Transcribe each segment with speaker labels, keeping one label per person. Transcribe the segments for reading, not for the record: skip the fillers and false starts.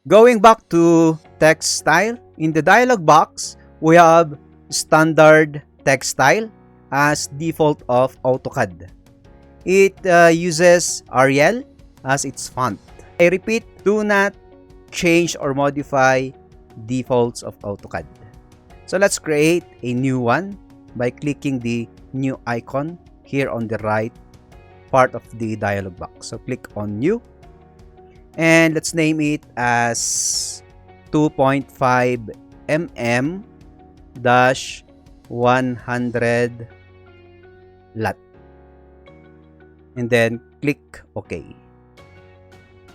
Speaker 1: Going back to text style, in the dialog box, we have standard text style as default of AutoCAD. It uses Arial as its font. I repeat, do not change or modify defaults of AutoCAD. So let's create a new one by clicking the new icon here on the right part of the dialog box. So click on new and let's name it as 2.5 mm dash 100 lat, and then click OK.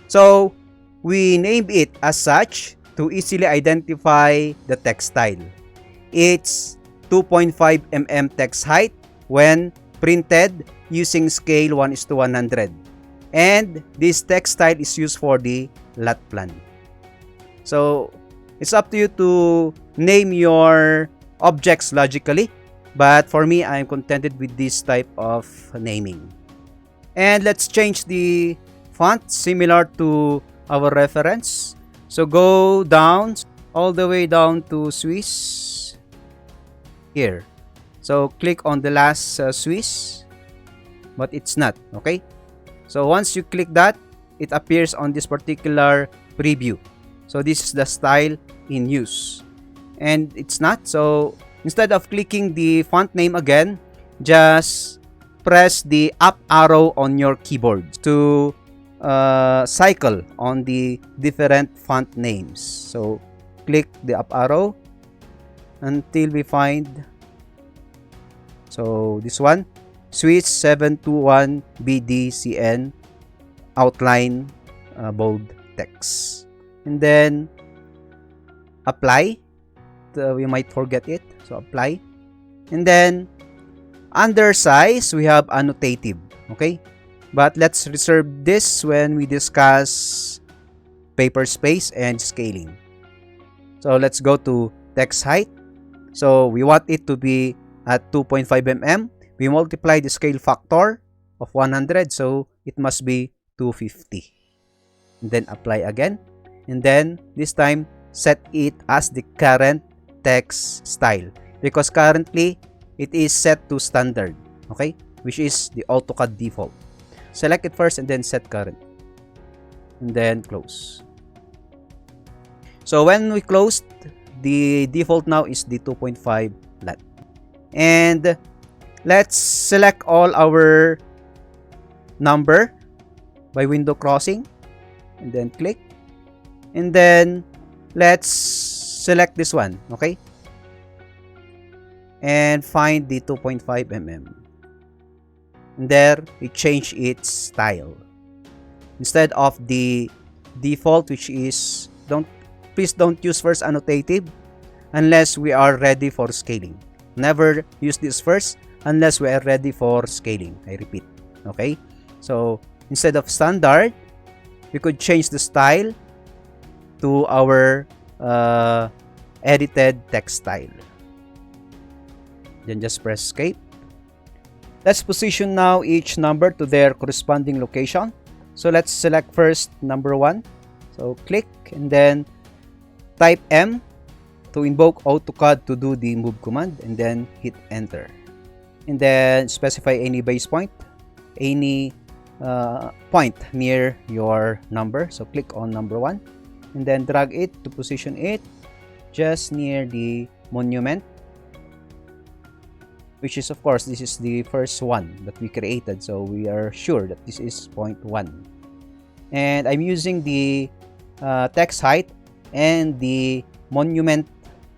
Speaker 1: So we named it as such to easily identify the text style. It's 2.5 mm text height when printed using scale 1:100. And this text style is used for the lat plan. So it's up to you to name your objects logically, but for me, I'm contented with this type of naming. And let's change the font similar to our reference. So go down, all the way down to Swiss here. So click on the last Swiss, but it's not, okay? So once you click that, it appears on this particular preview. So this is the style in use. And it's not. So instead of clicking the font name again, just press the up arrow on your keyboard to cycle on the different font names. So click the up arrow until we find, so this one, Swiss 721 BDCN outline bold text, and then apply. We might forget it, so apply, and then under size we have annotative, okay, but let's reserve this when we discuss paper space and scaling. So let's go to text height. So we want it to be at 2.5 mm. We multiply the scale factor of 100, so it must be 250. And then apply again. And then this time, set it as the current text style. Because currently, it is set to standard. Okay? Which is the AutoCAD default. Select it first and then set current. And then close. So when we closed, the default now is the 2.5 lat. And let's select all our number by window crossing and then click, and then let's select this one, okay, and find the 2.5 mm, and there we change its style. Instead of the default, which is, please don't use first annotative unless we are ready for scaling. Never use this first unless we are ready for scaling. I repeat. Okay? So, instead of standard, we could change the style to our edited text style. Then just press escape. Let's position now each number to their corresponding location. So, let's select first number 1. So, click and then type M to invoke AutoCAD to do the move command, and then hit enter. And then specify any base point, any point near your number. So click on number 1 and then drag it to position it just near the monument, which is, of course, this is the first one that we created, so we are sure that this is point 1. And I'm using the text height and the monument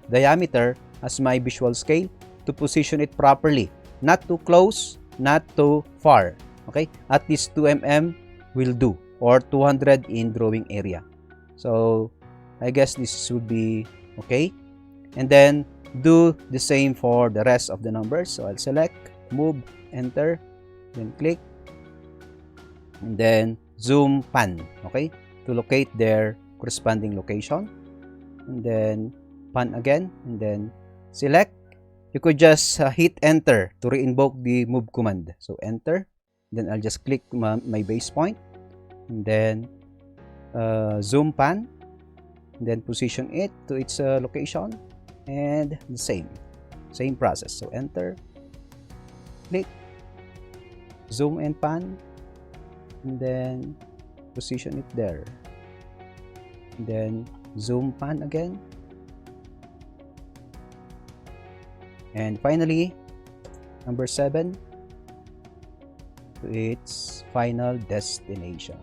Speaker 1: diameter as my visual scale to position it properly. Not too close, not too far. Okay? At least 2 mm will do, or 200 in drawing area. So, I guess this would be okay. And then, do the same for the rest of the numbers. So, I'll select, move, enter, then click, and then zoom pan, okay, to locate their corresponding location. And then, pan again, and then select. You could just hit enter to re-invoke the move command. So enter, then I'll just click my base point, and then zoom pan, and then position it to its location, and the same process. So enter, click, zoom and pan, and then position it there, and then zoom pan again, and finally number 7 to its final destination.